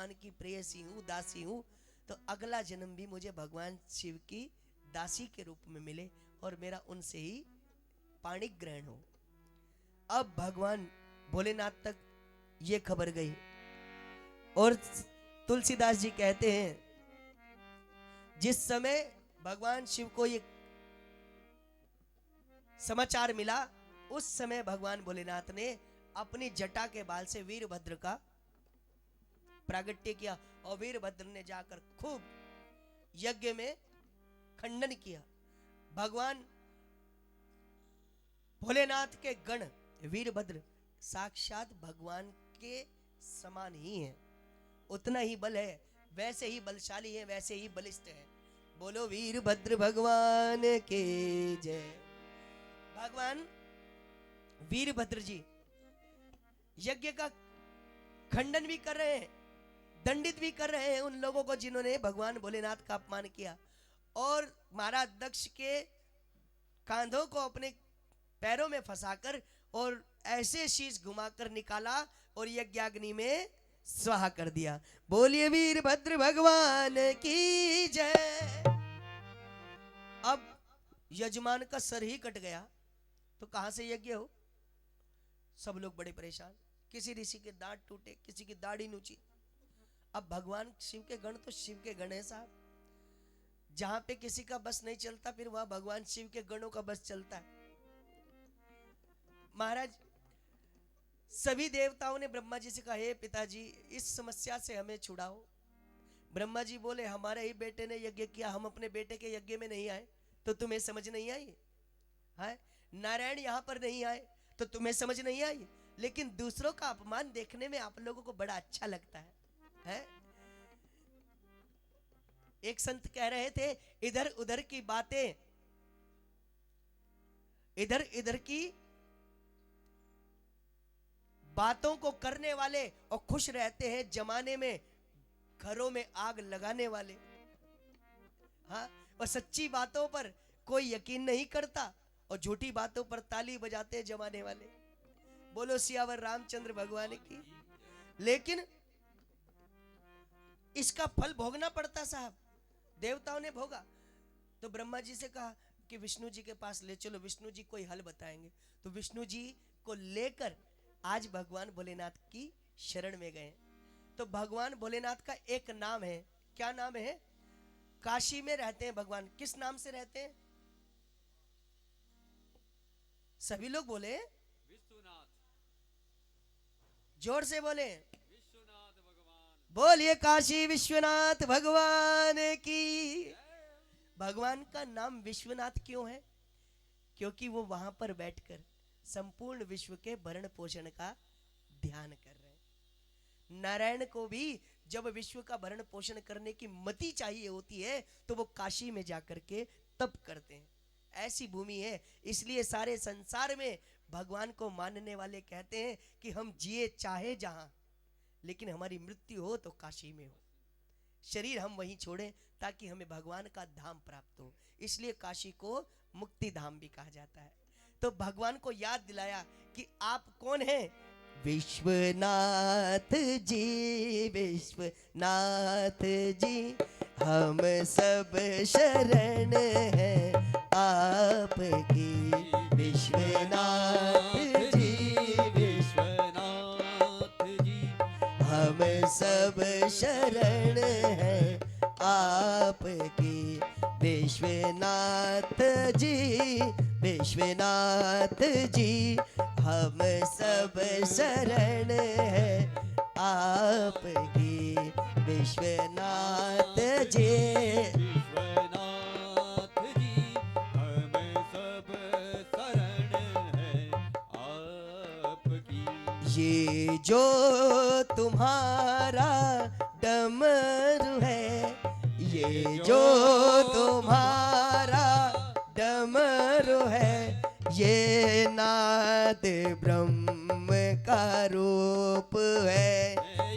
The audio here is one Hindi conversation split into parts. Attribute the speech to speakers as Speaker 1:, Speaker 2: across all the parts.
Speaker 1: भगवान की प्रेयसी हूँ, दासी हूँ, तो अगला जन्म भी मुझे भगवान शिव की दासी के रूप में मिले और मेरा उनसे ही पाणिक ग्रहण हो। अब भगवान भोलेनाथ तक ये खबर गई और तुलसीदास जी कहते हैं जिस समय भगवान शिव को ये समाचार मिला, उस समय भगवान भोलेनाथ ने अपनी जटा के बाल से वीरभद्र का प्रागट्य किया और वीरभद्र ने जाकर खूब यज्ञ में खंडन किया। भगवान भोलेनाथ के गण वीरभद्र साक्षात भगवान के समान ही हैं, उतना ही बल है, वैसे ही बलशाली है, वैसे ही बलिष्ठ है। बोलो वीरभद्र भगवान के जय। भगवान वीरभद्र जी यज्ञ का खंडन भी कर रहे हैं, दंडित भी कर रहे हैं उन लोगों को जिन्होंने भगवान भोलेनाथ का अपमान किया, और महाराज दक्ष के कांधों को अपने पैरों में फंसाकर और ऐसे शीश घुमाकर निकाला और यज्ञाग्नि में स्वाहा कर दिया। बोलिए वीरभद्र भगवान की जय। अब यजमान का सर ही कट गया तो कहां से यज्ञ हो? सब लोग बड़े परेशान, किसी ऋषि के दांत टूटे, किसी की दाढ़ी नूची। अब भगवान शिव के गण तो शिव के गण है साहब, जहां पे किसी का बस नहीं चलता फिर वहां भगवान शिव के गणों का बस चलता है। महाराज सभी देवताओं ने ब्रह्मा जी से कहा, हे पिताजी इस समस्या से हमें छुड़ाओ। ब्रह्मा जी बोले, हमारे ही बेटे ने यज्ञ किया, हम अपने बेटे के यज्ञ में नहीं आए तो तुम्हें समझ नहीं आई है? नारायण यहां पर नहीं आए तो तुम्हें समझ नहीं आई, लेकिन दूसरों का अपमान देखने में आप लोगों को बड़ा अच्छा लगता है? एक संत कह रहे थे, इधर उधर की बातें, इधर इधर की बातों को करने वाले और खुश रहते हैं जमाने में घरों में आग लगाने वाले। हाँ, और सच्ची बातों पर कोई यकीन नहीं करता और झूठी बातों पर ताली बजाते हैं जमाने वाले। बोलो सियावर रामचंद्र भगवान की। लेकिन इसका फल भोगना पड़ता साहब, देवताओं ने भोगा तो ब्रह्मा जी से कहा कि विष्णु जी के पास ले चलो, विष्णु जी कोई हल बताएंगे। तो विष्णु जी को लेकर आज भगवान भोलेनाथ की शरण में गए। तो भगवान भोलेनाथ का एक नाम है, क्या नाम है? काशी में रहते हैं भगवान। किस नाम से रहते हैं? सभी लोग बोले,
Speaker 2: विश्वनाथ।
Speaker 1: जोर से बोले,
Speaker 2: विश्वनाथ भगवान।
Speaker 1: बोलिए काशी विश्वनाथ भगवान की। भगवान का नाम विश्वनाथ क्यों है? क्योंकि वो वहां पर बैठकर संपूर्ण विश्व के भरण पोषण का ध्यान कर रहे हैं। नारायण को भी जब विश्व का भरण पोषण करने की मति चाहिए होती है तो वो काशी में जाकर के तप करते हैं। ऐसी भूमि है, इसलिए सारे संसार में भगवान को मानने वाले कहते हैं कि हम जिए चाहे जहां, लेकिन हमारी मृत्यु हो तो काशी में हो। शरीर हम वहीं छोड़ें ताकि हमें भगवान का धाम प्राप्त हो। इसलिए काशी को मुक्ति धाम भी कहा जाता है। तो भगवान को याद दिलाया कि आप कौन हैं? विश्वनाथ जी, विश्वनाथ जी, हम सब शरण है आपकी। विश्वनाथ जी,
Speaker 2: विश्वनाथ जी,
Speaker 1: हम सब शरण है आपकी। विश्वनाथ जी, विश्वनाथ जी, हम सब शरण है आपकी। विश्वनाथ जी,
Speaker 2: विश्वनाथ जी, हम सब शरण है आपकी।
Speaker 1: ये जो तुम्हारा डमरू है, ये जो तुम्हारा डमरू है, ये नाद ब्रह्म का रूप है।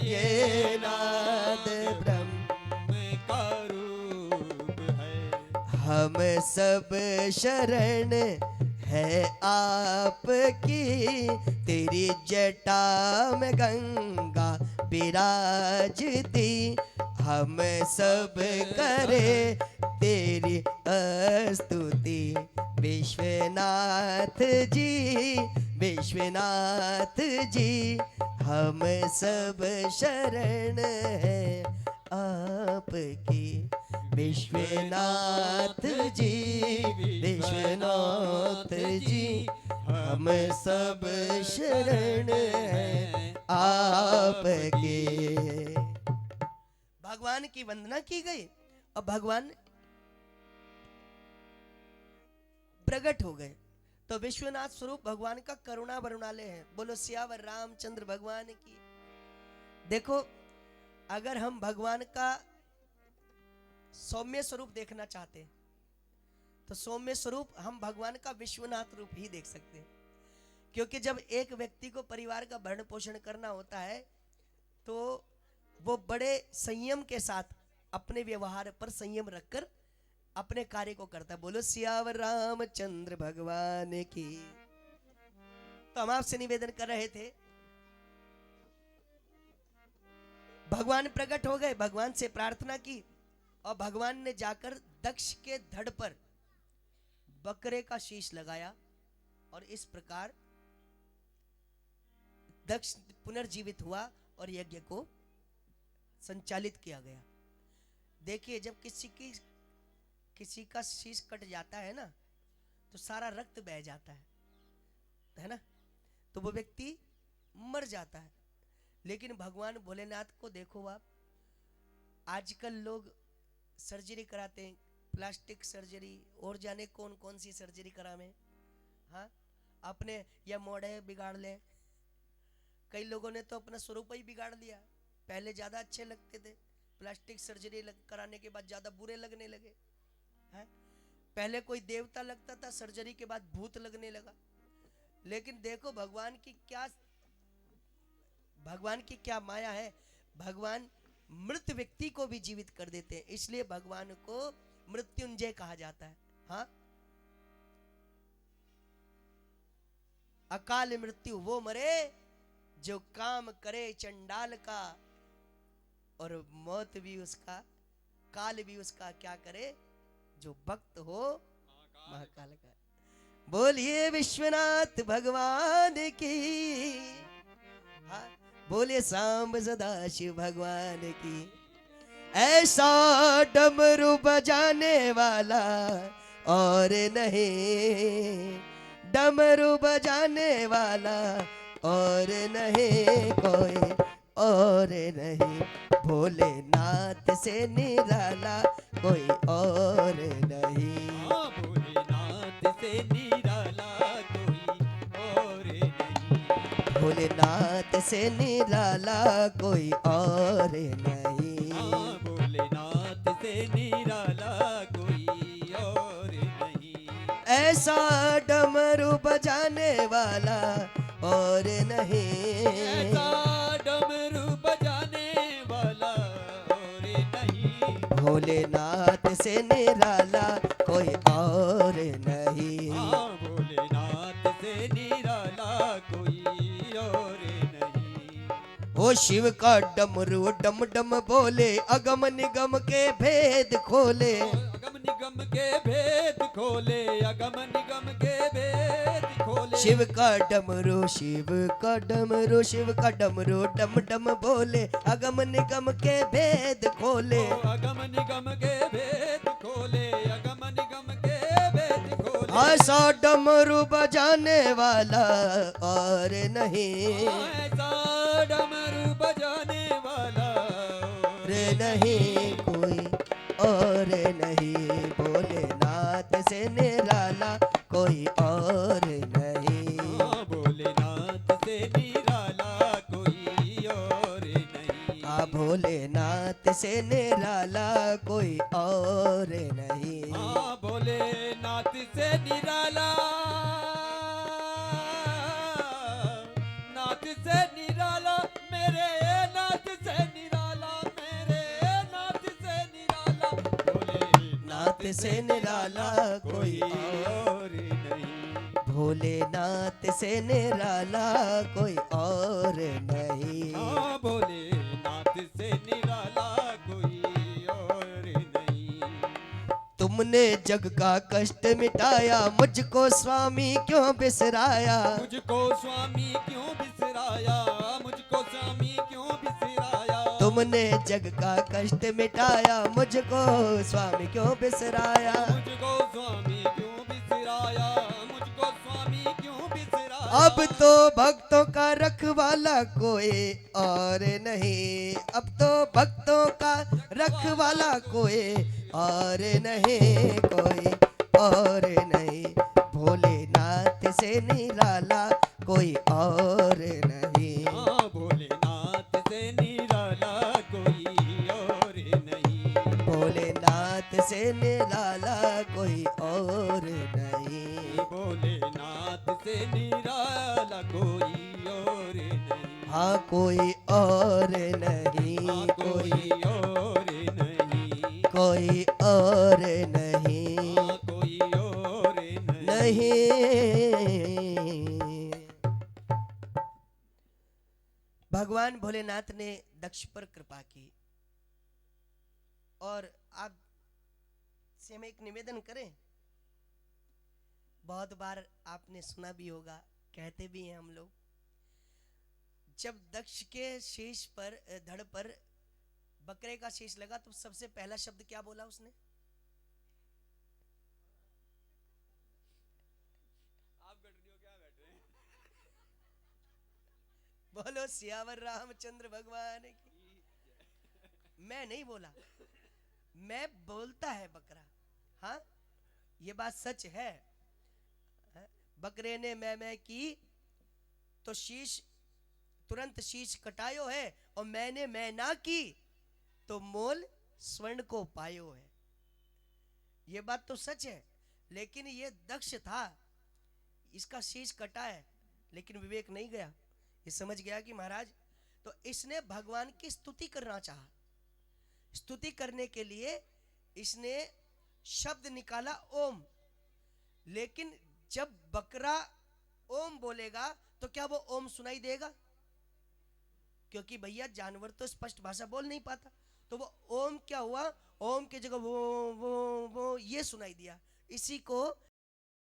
Speaker 1: ये नाद ब्रह्म
Speaker 2: का रूप है।
Speaker 1: हम सब शरण है आपकी। तेरी जटा में गंगा विराजती, हम सब करे तेरी स्तुति। विश्वनाथ जी, विश्वनाथ जी, हम सब शरण है आपकी। विश्वनाथ जी, विश्वनाथ जी, हम सब शरण है आपके। भगवान की वंदना की गई और भगवान प्रकट हो गए। तो विश्वनाथ स्वरूप भगवान का करुणा वरुणालय है। बोलो सियावर रामचंद्र भगवान की। देखो, अगर हम भगवान का सौम्य स्वरूप देखना चाहते हैं तो सौम्य स्वरूप हम भगवान का विश्वनाथ रूप ही देख सकते हैं। क्योंकि जब एक व्यक्ति को परिवार का भरण पोषण करना होता है तो वो बड़े संयम के साथ अपने व्यवहार पर संयम रखकर अपने कार्य को करता है। बोलो सियावर रामचंद्र भगवान की। तो हम आपसे निवेदन कर रहे थे, भगवान प्रकट हो गए, भगवान से प्रार्थना की और भगवान ने जाकर दक्ष के धड़ पर बकरे का शीश लगाया और इस प्रकार दक्ष पुनर्जीवित हुआ और यज्ञ को संचालित किया गया। देखिए, जब किसी का शीश कट जाता है ना तो सारा रक्त बह जाता है ना, तो वो व्यक्ति मर जाता है। लेकिन भगवान भोलेनाथ को देखो आप, आजकल लोग सर्जरी कराते हैं, प्लास्टिक सर्जरी और जाने कौन कौन सी सर्जरी करावे। हाँ, अपने या मोड़े बिगाड़ ले। कई लोगों ने तो अपना स्वरूप ही बिगाड़ दिया। पहले ज्यादा अच्छे लगते थे, प्लास्टिक सर्जरी कराने के बाद ज्यादा बुरे लगने लगे हैं। पहले कोई देवता लगता था, सर्जरी के बाद भूत लगने लगा। लेकिन देखो भगवान की क्या माया है। भगवान मृत व्यक्ति को भी जीवित कर देते हैं, इसलिए भगवान को मृत्युंजय कहा जाता है। हाँ, अकाल मृत्यु वो मरे जो काम करे चंडाल का, और मौत भी उसका, काल भी उसका क्या करे जो भक्त हो महाकाल का। बोलिए विश्वनाथ भगवान की। हाँ, बोलिए सांब सदाशिव भगवान की। ऐसा डमरू बजाने वाला और नहीं, डमरू बजाने वाला और नहीं कोई और नहीं, भोलेनाथ से निराला कोई और नहीं।
Speaker 2: भोलेनाथ से निराला कोई और नहीं,
Speaker 1: भोलेनाथ से निराला कोई और नहीं।
Speaker 2: भोलेनाथ से निराला कोई और नहीं।
Speaker 1: ऐसा डमरू बजाने वाला और नहीं,
Speaker 2: ऐसा डमरू बजाने वाला और नहीं,
Speaker 1: भोलेनाथ से निराला कोई और नहीं।
Speaker 2: भोलेनाथ से निराला कोई और नहीं।
Speaker 1: ओ शिव का डमरू डम डम बोले, अगम निगम के भेद खोले।
Speaker 2: अगम निगम के भेद खोले, अगम निगम के भेद खोले।
Speaker 1: शिव का डमरू, शिव का डमरू, शिव का डमरू डम डम बोले, अगम निगम के भेद खोले।
Speaker 2: अगम निगम के भेद खोले, अगम निगम के भेद खोले।
Speaker 1: ऐसा डमरू बजाने वाला और नहीं,
Speaker 2: ऐसा डमरू बजाने वाला और
Speaker 1: नहीं कोई और नहीं, भोलेनाथ से निराला कोई और नहीं।
Speaker 2: भोलेनाथ से निराला कोई और नहीं।
Speaker 1: भोलेनाथ से निराला कोई और नहीं।
Speaker 2: भोलेनाथ से निराला, नाथ से निराला, मेरे नाथ से निराला, मेरे नाथ से निराला,
Speaker 1: भोलेनाथ से निराला कोई
Speaker 2: और नहीं।
Speaker 1: भोलेनाथ से निराला कोई और नहीं।
Speaker 2: भोले निराला कोई और नहीं।
Speaker 1: तुमने जग का कष्ट मिटाया, मुझको स्वामी क्यों बिसराया।
Speaker 2: मुझको स्वामी क्यों बिसराया, मुझको स्वामी क्यों बिसराया।
Speaker 1: तुमने जग का कष्ट मिटाया, मुझको स्वामी क्यों बिसराया।
Speaker 2: मुझको स्वामी क्यों बिसराया, मुझको स्वामी क्यों बिसराया।
Speaker 1: अब तो भक्तों का रखवाला कोई और नहीं, अब तो भक्तों का रखवाला कोई और नहीं, कोई और नहीं। भोलेनाथ से निराला कोई और नहीं।
Speaker 2: हाँ, भोलेनाथ से निराला कोई और नहीं।
Speaker 1: भोलेनाथ से निराला कोई और नहीं।
Speaker 2: भोलेनाथ से निराला कोई और नहीं।
Speaker 1: हाँ कोई और नहीं,
Speaker 2: हाँ,
Speaker 1: कोई
Speaker 2: कोई और नहीं।
Speaker 1: कोई और नहीं,
Speaker 2: हाँ, कोई और नहीं।
Speaker 1: नहीं। भगवान भोलेनाथ ने दक्ष पर कृपा की, और आप से हम एक निवेदन करें। बहुत बार आपने सुना भी होगा, कहते भी हैं हम लोग, जब दक्ष के शीश पर, धड़ पर बकरे का शीश लगा तो सबसे पहला शब्द क्या बोला उसने?
Speaker 2: आप गठरियों क्या बैठे हैं?
Speaker 1: बोलो सियावर रामचंद्र भगवान की। मैं नहीं बोला, मैं बोलता है बकरा। हाँ, ये बात सच है। बकरे ने मैं की तो शीश, तुरंत शीश कटायो है, और मैंने मैं ना की तो मोल स्वर्ण को पायो है। ये बात तो सच है। लेकिन ये दक्ष था, इसका शीश कटा है, लेकिन विवेक नहीं गया। ये समझ गया कि महाराज, तो इसने भगवान की स्तुति करना चाहा। स्तुति करने के लिए इसने शब्द निकाला ओम। लेकिन जब बकरा ओम बोलेगा तो क्या वो ओम सुनाई देगा? क्योंकि भैया जानवर तो स्पष्ट भाषा बोल नहीं पाता। तो वो ओम क्या हुआ, ओम की जगह वो ये सुनाई दिया। इसी को